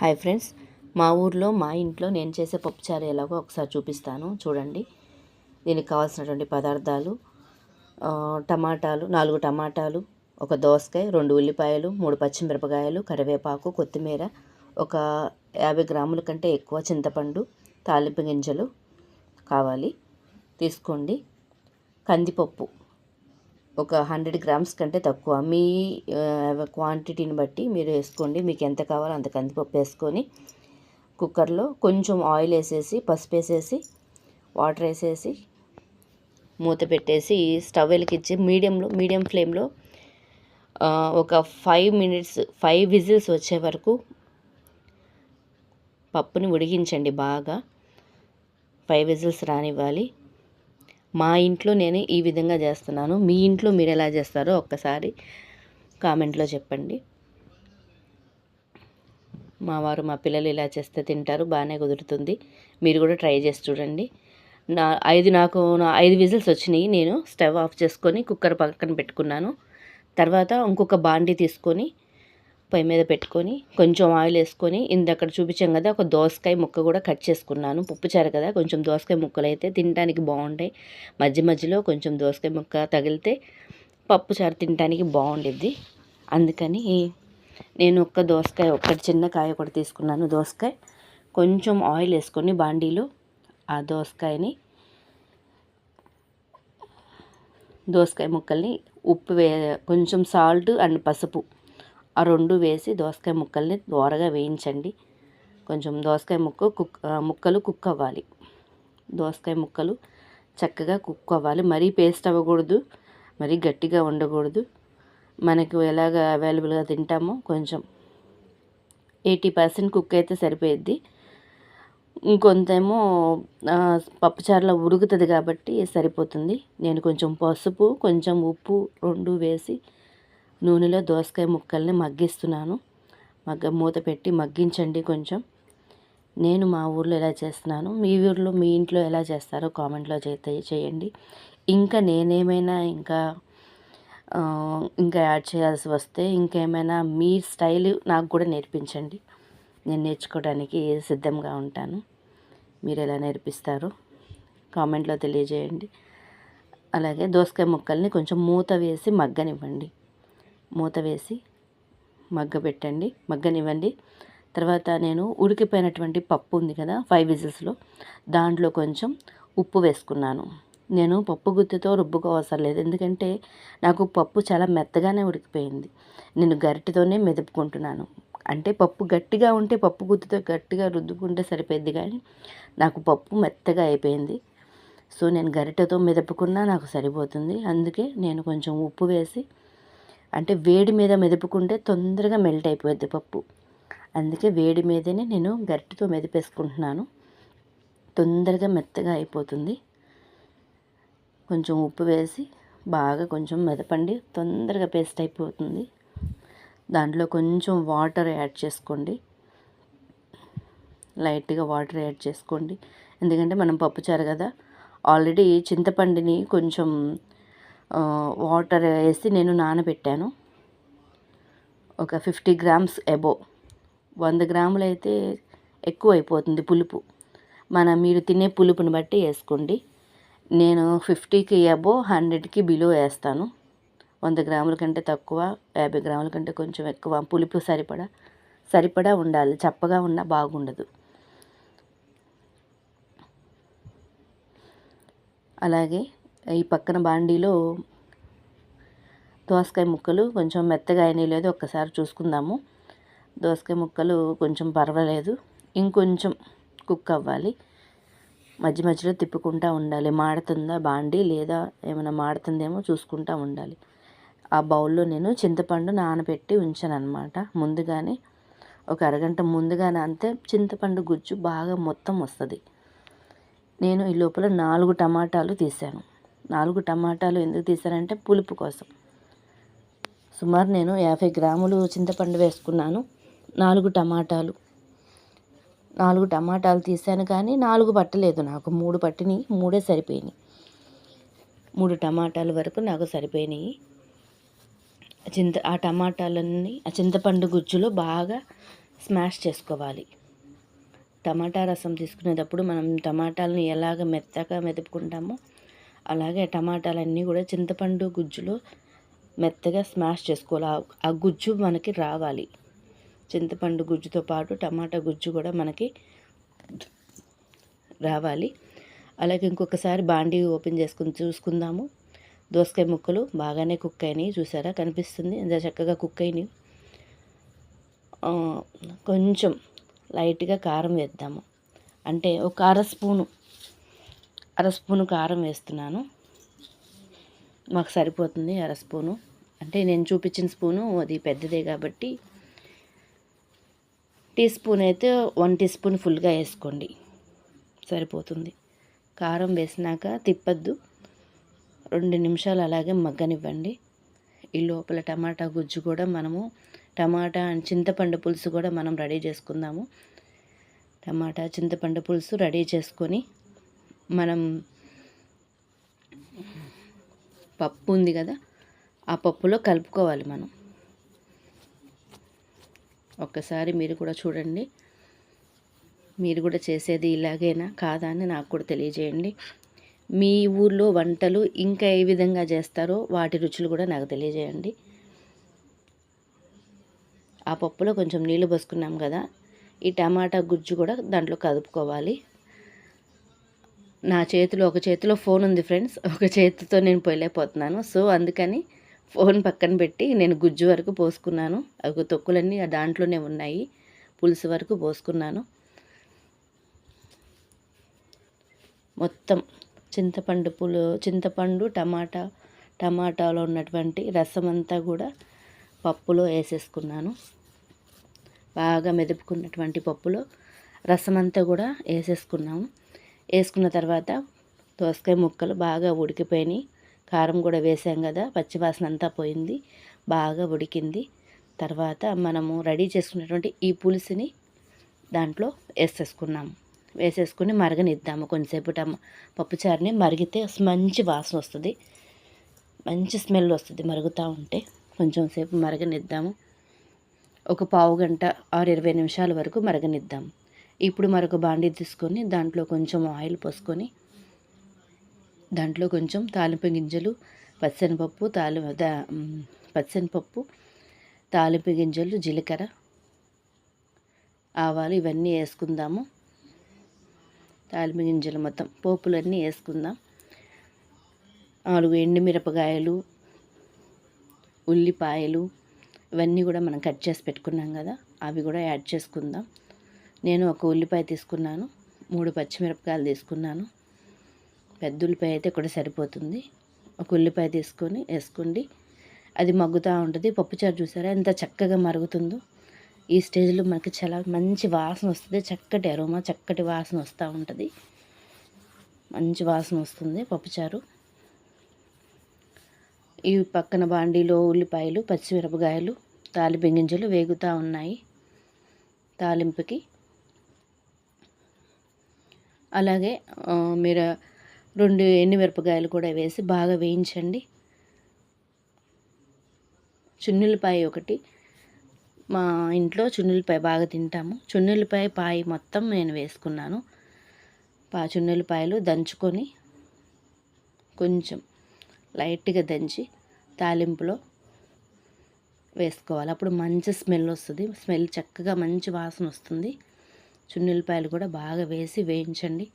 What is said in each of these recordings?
Hi friends, మా ఊర్లో మా ఇంట్లో నేను చేసే పప్పుచారు ఎలాగో ఒకసారి చూపిస్తాను చూడండి. దీనికి కావాల్సినటువంటి పదార్థాలు టమాటాలు 4 టమాటాలు, ఒక దోసకాయ, 2 ఉల్లిపాయలు, 3 పచ్చిమిరపకాయలు, కరివేపాకు, కొత్తిమీర, ఒక 50 గ్రాముల కంటే ఎక్కువ చింతపండు, తాలింపు గింజలు కావాలి తీసుకోండి. కందిపప్పు ఒక 100 గ్రామ్స్ కంటే తక్కువ, మీ క్వాంటిటీని బట్టి మీరు వేసుకోండి. మీకు ఎంత కావాలో అంత కందిపప్పు వేసుకొని కుక్కర్లో కొంచెం ఆయిల్ వేసేసి, పసుపు వేసేసి, వాటర్ వేసేసి, మూత పెట్టేసి స్టవ్ వెలిగించి మీడియం ఫ్లేమ్లో ఒక 5 విజిల్స్ వచ్చే వరకు పప్పుని ఉడికించండి. బాగా 5 విజిల్స్ రానివ్వాలి. మా ఇంట్లో నేను ఈ విధంగా చేస్తున్నాను. మీ ఇంట్లో మీరు ఎలా చేస్తారో ఒక్కసారి కామెంట్లో చెప్పండి. మా వారు మా పిల్లలు ఇలా చేస్తే తింటారు, బాగానే కుదురుతుంది. మీరు కూడా ట్రై చేసి చూడండి. నాకు 5 విజిల్స్ వచ్చినాయి. నేను స్టవ్ ఆఫ్ చేసుకొని కుక్కర్ పక్కన పెట్టుకున్నాను. తర్వాత ఇంకొక బాండీ తీసుకొని పొయ్యి మీద పెట్టుకొని కొంచెం ఆయిల్ వేసుకొని ఇందక్కడ చూపించాం కదా, ఒక దోసకాయ ముక్క కూడా కట్ చేసుకున్నాను. పప్పుచారు కదా, కొంచెం దోసకాయ ముక్కలు అయితే తినడానికి బాగుంటాయి. మధ్యలో కొంచెం దోసకాయ ముక్క తగిలితే పప్పుచారు తినడానికి బాగుండిద్ది. అందుకని నేను ఒక్కటి చిన్న కాయ ఒకటి తీసుకున్నాను. దోసకాయ కొంచెం ఆయిల్ వేసుకొని బాండీలో ఆ దోసకాయ ముక్కల్ని కొంచెం సాల్ట్ అండ్ పసుపు ఆ 2 వేసి దోసకాయ ముక్కల్ని దోరగా వేయించండి. కొంచెం దోసకాయ ముక్కలు కుక్ అవ్వాలి. దోసకాయ ముక్కలు చక్కగా కుక్ అవ్వాలి. మరీ పేస్ట్ అవ్వకూడదు, మరీ గట్టిగా ఉండకూడదు. మనకు ఎలాగ అవైలబుల్గా తింటామో కొంచెం 80% కుక్ అయితే సరిపోయిద్ది. ఇంకొంతేమో పప్పుచారులో ఉడుకుతుంది కాబట్టి సరిపోతుంది. నేను కొంచెం పసుపు, కొంచెం ఉప్పు 2 వేసి నూనెలో దోసకాయ ముక్కల్ని మగ్గిస్తున్నాను. మూత పెట్టి మగ్గించండి కొంచెం. నేను మా ఊర్లో ఎలా చేస్తున్నాను, మీ ఊర్లో మీ ఇంట్లో ఎలా చేస్తారో కామెంట్లో చేయండి. ఇంకా నేనేమైనా ఇంకా యాడ్ చేయాల్సి వస్తే ఇంకేమైనా మీ స్టైల్ నాకు కూడా నేర్పించండి. నేను నేర్చుకోవడానికి సిద్ధంగా ఉంటాను. మీరు ఎలా నేర్పిస్తారో కామెంట్లో తెలియజేయండి. అలాగే దోసకాయ ముక్కల్ని కొంచెం మూత వేసి మగ్గనివ్వండి. మూత వేసి మగ్గనివ్వండి. తర్వాత నేను ఉడికిపోయినటువంటి పప్పు ఉంది కదా 5 విజిల్స్లో, దాంట్లో కొంచెం ఉప్పు వేసుకున్నాను. నేను పప్పు గుత్తితో రుబ్బుకోవసరం లేదు, ఎందుకంటే నాకు పప్పు చాలా మెత్తగానే ఉడికిపోయింది. నేను గరిటెతోనే మెదుపుకుంటున్నాను. అంటే పప్పు గట్టిగా ఉంటే పప్పు గుత్తితో గట్టిగా రుద్దుకుంటే సరిపోద్ది, కానీ నాకు పప్పు మెత్తగా అయిపోయింది. సో నేను గరిటెతో మెదుపుకున్నా నాకు సరిపోతుంది. అందుకే నేను కొంచెం ఉప్పు వేసి, అంటే వేడి మీద మెదుపుకుంటే తొందరగా మెల్ట్ అయిపోద్ది పప్పు. అందుకే వేడి మీదనే నేను గరిటెతో మెదిపేసుకుంటున్నాను, తొందరగా మెత్తగా అయిపోతుంది. కొంచెం ఉప్పు వేసి బాగా కొంచెం మెదపండి, తొందరగా పేస్ట్ అయిపోతుంది. దాంట్లో కొంచెం వాటర్ యాడ్ చేసుకోండి, లైట్గా వాటర్ యాడ్ చేసుకోండి. ఎందుకంటే మనం పప్పుచారు కదా, ఆల్రెడీ చింతపండుని కొంచెం వాటర్ వేసి నేను నానబెట్టాను. ఒక 50 గ్రామ్స్ అబోవ్, 100 గ్రాములు అయితే ఎక్కువ అయిపోతుంది పులుపు. మీరు తినే పులుపుని బట్టి వేసుకోండి. నేను 50కి అబోవ్, 100కి బిలో వేస్తాను. 100 గ్రాముల కంటే తక్కువ, 50 గ్రాముల కంటే కొంచెం ఎక్కువ. పులుపు సరిపడా ఉండాలి, చప్పగా ఉన్నా బాగుండదు. అలాగే ఈ పక్కన బాండీలో దోసకాయ ముక్కలు కొంచెం మెత్తగా అయినాయి లేదో ఒక్కసారి చూసుకుందాము. దోసకాయ ముక్కలు కొంచెం పర్వాలేదు, ఇంకొంచెం కుక్ అవ్వాలి. మధ్యలో తిప్పుకుంటూ ఉండాలి. మాడుతుందా బాండీ లేదా ఏమైనా మాడుతుందేమో చూసుకుంటూ ఉండాలి. ఆ బౌల్లో నేను చింతపండు నానబెట్టి ఉంచాను అనమాట. ముందుగానే ఒక అరగంట ముందుగానే అంతే చింతపండు గుజ్జు బాగా మొత్తం వస్తుంది. నేను ఈ లోపల 4 టమాటాలు తీసాను. 4 టమాటాలు ఎందుకు తీసానంటే పులుపు కోసం. సుమారు నేను 50 గ్రాములు చింతపండు వేసుకున్నాను. 4 టమాటాలు తీసాను, కానీ 4 పట్టలేదు నాకు, 3 పట్టినాయి. 3 సరిపోయినాయి. 3 టమాటాల వరకు నాకు సరిపోయినాయి. ఆ టమాటాలన్నీ ఆ చింతపండు గుజ్జులో బాగా స్మాష్ చేసుకోవాలి. టమాటా రసం తీసుకునేటప్పుడు మనం టమాటాలని ఎలాగ మెత్తగా మెదుపుకుంటామో అలాగే టమాటాలన్నీ కూడా చింతపండు గుజ్జులో మెత్తగా స్మాష్ చేసుకోవాలి. ఆ గుజ్జు మనకి రావాలి. చింతపండు గుజ్జుతో పాటు టమాటా గుజ్జు కూడా మనకి రావాలి. అలాగే ఇంకొకసారి బాండీ ఓపెన్ చేసుకుని చూసుకుందాము. దోసకాయ ముక్కలు బాగానే కుక్ అయినాయి, చూసారా, కనిపిస్తుంది ఎంత చక్కగా కుక్ అయినాయి. కొంచెం లైట్గా కారం వేద్దాము. అంటే ఒక అర స్పూను కారం వేస్తున్నాను. మాకు సరిపోతుంది అర స్పూను. అంటే నేను చూపించిన స్పూను అది పెద్దదే కాబట్టి టీ స్పూన్ అయితే 1 టీ స్పూన్ ఫుల్గా వేసుకోండి, సరిపోతుంది. కారం వేసినాక తిప్పద్దు, 2 నిమిషాలు అలాగే మగ్గనివ్వండి. ఈ లోపల టమాటా గుజ్జు కూడా మనము టమాటా అండ్ చింతపండు పులుసు కూడా మనం రెడీ చేసుకుందాము. టమాటా చింతపండు పులుసు రెడీ చేసుకొని మనం పప్పు ఉంది కదా, ఆ పప్పులో కలుపుకోవాలి మనం. ఒక్కసారి మీరు కూడా చూడండి. మీరు కూడా చేసేది ఇలాగేనా కాదా అని నాకు కూడా తెలియజేయండి. మీ ఊర్లో వంటలు ఇంకా ఏ విధంగా చేస్తారో వాటి రుచులు కూడా నాకు తెలియజేయండి. ఆ పప్పులో కొంచెం నీళ్ళు పోసుకున్నాం కదా, ఈ టమాటా గుజ్జు కూడా దాంట్లో కలుపుకోవాలి. నా చేతిలో ఒక చేతిలో ఫోన్ ఉంది ఫ్రెండ్స్, ఒక చేతితో నేను పోయలేకపోతున్నాను. సో అందుకని ఫోన్ పక్కన పెట్టి నేను గుజ్జు వరకు పోసుకున్నాను. అవి తొక్కులన్నీ దాంట్లోనే ఉన్నాయి. పులుసు వరకు పోసుకున్నాను. మొత్తం చింతపండు టమాటాలో ఉన్నటువంటి రసం అంతా కూడా పప్పులో వేసేసుకున్నాను. బాగా మెదుపుకున్నటువంటి పప్పులో రసం అంతా కూడా వేసేసుకున్నాము. వేసుకున్న తర్వాత దోసకాయ ముక్కలు బాగా ఉడికిపోయినాయి. కారం కూడా వేసాం కదా, పచ్చివాసన అంతా పోయింది, బాగా ఉడికింది. తర్వాత మనము రెడీ చేసుకున్నటువంటి ఈ పులుసుని దాంట్లో వేసేసుకుని మరగనిద్దాము. కొంచెంసేపు పప్పుచారుని మరిగితే మంచి వాసన వస్తుంది, మంచి స్మెల్ వస్తుంది మరుగుతూ ఉంటే. కొంచెం సేపు మరగనిద్దాము. ఒక పావు గంట 20 నిమిషాల వరకు మరగనిద్దాము. ఇప్పుడు మరొక బాండీ తీసుకొని దాంట్లో కొంచెం ఆయిల్ పోసుకొని దాంట్లో కొంచెం తాలింపు గింజలు, పచ్చెనపప్పు, తాలింపు గింజలు, జీలకర్ర, ఆవాలు ఇవన్నీ వేసుకుందాము. తాలింపు గింజలు మొత్తం పోపులన్నీ వేసుకుందాం. 4 ఎండుమిరపకాయలు, ఉల్లిపాయలు ఇవన్నీ కూడా మనం కట్ చేసి పెట్టుకున్నాం కదా, అవి కూడా యాడ్ చేసుకుందాం. నేను ఒక ఉల్లిపాయ తీసుకున్నాను, 3 పచ్చిమిరపకాయలు తీసుకున్నాను. పెద్ద ఉల్లిపాయ అయితే కూడా సరిపోతుంది. ఒక ఉల్లిపాయ తీసుకొని వేసుకోండి. అది మగ్గుతూ ఉంటుంది. పప్పుచారు చూసారా ఎంత చక్కగా మరుగుతుందో. ఈ స్టేజ్లో మనకి చాలా మంచి వాసన వస్తుంది, చక్కటి అరోమా, చక్కటి వాసన వస్తూ ఉంటుంది. మంచి వాసన వస్తుంది పప్పుచారు. ఈ పక్కన బాండీలో ఉల్లిపాయలు, పచ్చిమిరపకాయలు, తాలింపు గింజలు వేగుతూ ఉన్నాయి తాలింపుకి. అలాగే మీరు 2 ఎండుమిరపకాయలు కూడా వేసి బాగా వేయించండి. చున్నులపాయ ఒకటి, మా ఇంట్లో చున్నులపాయ బాగా తింటాము. చున్నులపాయ పాయి మొత్తం నేను వేసుకున్నాను. చున్నులపాయలు దంచుకొని కొంచెం లైట్గా దంచి తాలింపులో వేసుకోవాలి. అప్పుడు మంచి స్మెల్ వస్తుంది. స్మెల్ చక్కగా మంచి వాసన వస్తుంది. చున్నులపాయలు కూడా బాగా వేసి వేయించండి.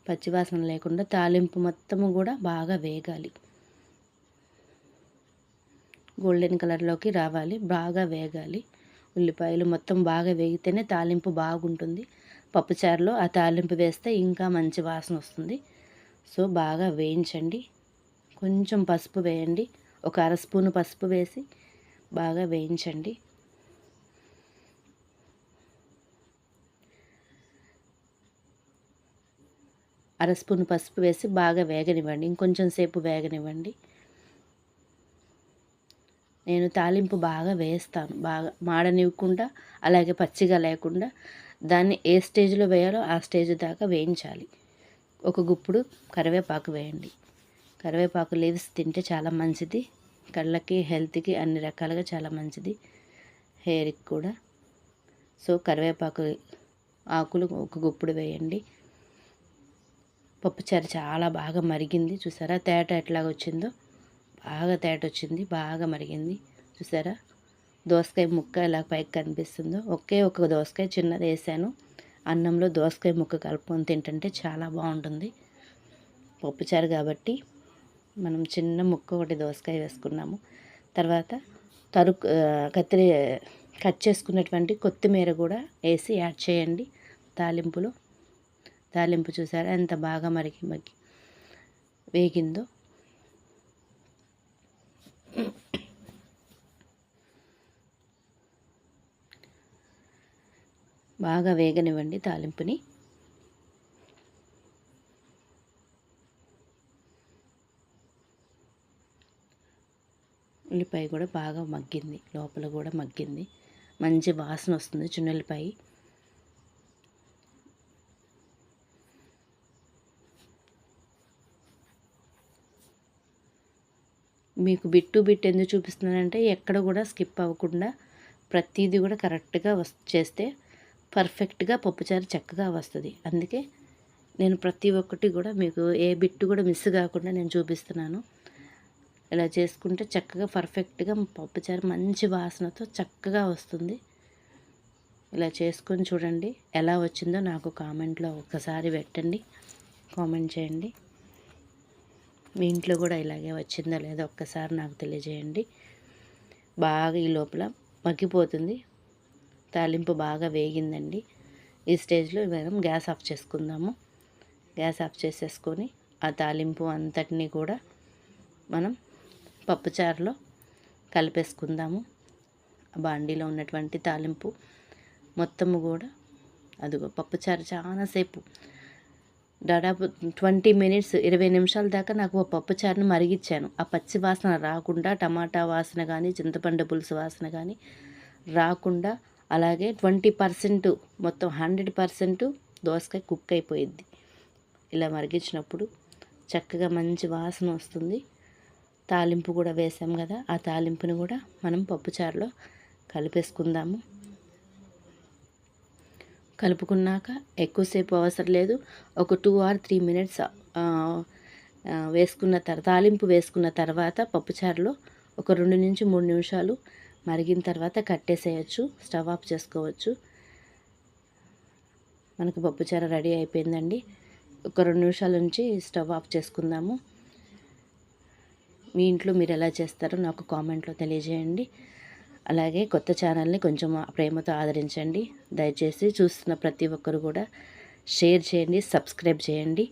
పచ్చివాసన లేకుండా తాలింపు మొత్తము కూడా బాగా వేగాలి, గోల్డెన్ కలర్లోకి రావాలి, బాగా వేగాలి. ఉల్లిపాయలు మొత్తం బాగా వేగితేనే తాలింపు బాగుంటుంది. పప్పుచారులో ఆ తాలింపు వేస్తే ఇంకా మంచి వాసన వస్తుంది. సో బాగా వేయించండి. కొంచెం పసుపు వేయండి, ఒక అర స్పూను పసుపు వేసి బాగా వేయించండి. అర స్పూను పసుపు వేసి బాగా వేగనివ్వండి. ఇంకొంచెం సేపు వేగనివ్వండి. నేను తాలింపు బాగా వేస్తాను, బాగా మాడనివ్వకుండా, అలాగే పచ్చిగా లేకుండా. దాన్ని ఏ స్టేజ్లో వేయాలో ఆ స్టేజ్ దాకా వేయించాలి. ఒక గుప్పుడు కరివేపాకు వేయండి. కరివేపాకు లీవ్స్ తింటే చాలా మంచిది, కళ్ళకి, హెల్త్కి అన్ని రకాలుగా చాలా మంచిది, హెయిర్కి కూడా. సో కరివేపాకు ఆకులు ఒక గుప్పుడు వేయండి. పప్పుచారు చాలా బాగా మరిగింది, చూసారా తేట ఎట్లాగ వచ్చిందో, బాగా తేట వచ్చింది, బాగా మరిగింది. చూసారా దోసకాయ ముక్క ఎలా పైకి కనిపిస్తుందో. ఒక దోసకాయ చిన్నది వేసాను. అన్నంలో దోసకాయ ముక్క కలుపుకొని తింటుంటే చాలా బాగుంటుంది. పప్పుచారు కాబట్టి మనం చిన్న ముక్క ఒకటి దోసకాయ వేసుకున్నాము. తర్వాత కట్ చేసుకున్నటువంటి కొత్తిమీర కూడా వేసి యాడ్ చేయండి తాలింపు. చూసారా ఎంత బాగా మగ్గి వేగిందో. బాగా వేగనివ్వండి తాలింపుని. ఉల్లిపాయ కూడా బాగా మగ్గింది, లోపల కూడా మగ్గింది, మంచి వాసన వస్తుంది చున్నుల్లిపాయ. మీకు బిట్టు ఎందుకు చూపిస్తున్నానంటే ఎక్కడ కూడా స్కిప్ అవ్వకుండా ప్రతిదీ కూడా కరెక్ట్గా చేస్తే పర్ఫెక్ట్గా పప్పుచారు చక్కగా వస్తుంది. అందుకే నేను ప్రతి ఒక్కటి కూడా మీకు ఏ బిట్టు కూడా మిస్ కాకుండా నేను చూపిస్తున్నాను. ఇలా చేసుకుంటే చక్కగా పర్ఫెక్ట్గా పప్పుచారు మంచి వాసనతో చక్కగా వస్తుంది. ఇలా చేసుకొని చూడండి, ఎలా వచ్చిందో నాకు కామెంట్లో ఒక్కసారి పెట్టండి, కామెంట్ చేయండి. మీ ఇంట్లో కూడా ఇలాగే వచ్చిందో లేదో ఒక్కసారి నాకు తెలియజేయండి. బాగా ఈ లోపల మగ్గిపోతుంది, తాలింపు బాగా వేగిందండి. ఈ స్టేజ్లో మనం గ్యాస్ ఆఫ్ చేసుకుందాము. గ్యాస్ ఆఫ్ చేసేసుకొని ఆ తాలింపు అంతటినీ కూడా మనం పప్పుచారులో కలిపేసుకుందాము. ఆ బాండీలో ఉన్నటువంటి తాలింపు మొత్తము కూడా అదిగో పప్పుచారు చాలాసేపు, దాదాపు 20 మినిట్స్ 20 నిమిషాల దాకా నాకు ఆ పప్పుచారుని మరిగించాను. ఆ పచ్చి వాసన రాకుండా, టమాటా వాసన కానీ చింతపండు పులుసు వాసన కానీ రాకుండా, అలాగే 20% మొత్తం 100% దోసకాయ కుక్ అయిపోయిద్ది. ఇలా మరిగించినప్పుడు చక్కగా మంచి వాసన వస్తుంది. తాలింపు కూడా వేసాం కదా, ఆ తాలింపుని కూడా మనం పప్పుచారులో కలిపేసుకుందాము. కలుపుకున్నాక ఎక్కువసేపు అవసరం లేదు, ఒక 2 or 3 మినిట్స్ తాలింపు వేసుకున్న తర్వాత పప్పుచారులో ఒక 2 నుంచి 3 నిమిషాలు మరిగిన తర్వాత కట్టేసేయచ్చు, స్టవ్ ఆఫ్ చేసుకోవచ్చు. మనకు పప్పుచారు రెడీ అయిపోయిందండి. ఒక 2 నిమిషాల నుంచి స్టవ్ ఆఫ్ చేసుకుందాము. మీ ఇంట్లో మీరు ఎలా చేస్తారో నాకు కామెంట్లో తెలియజేయండి. అలాగే కొత్త ఛానల్ని కొంచెం ప్రేమతో ఆదరించండి. దయచేసి చూస్తున్న ప్రతి ఒక్కరు కూడా షేర్ చేయండి, సబ్స్క్రైబ్ చేయండి,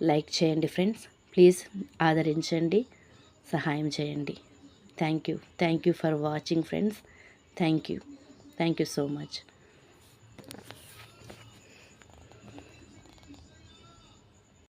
లైక్ చేయండి ఫ్రెండ్స్. ప్లీజ్ ఆదరించండి, సహాయం చేయండి. Thank you for watching friends. Thank you so much.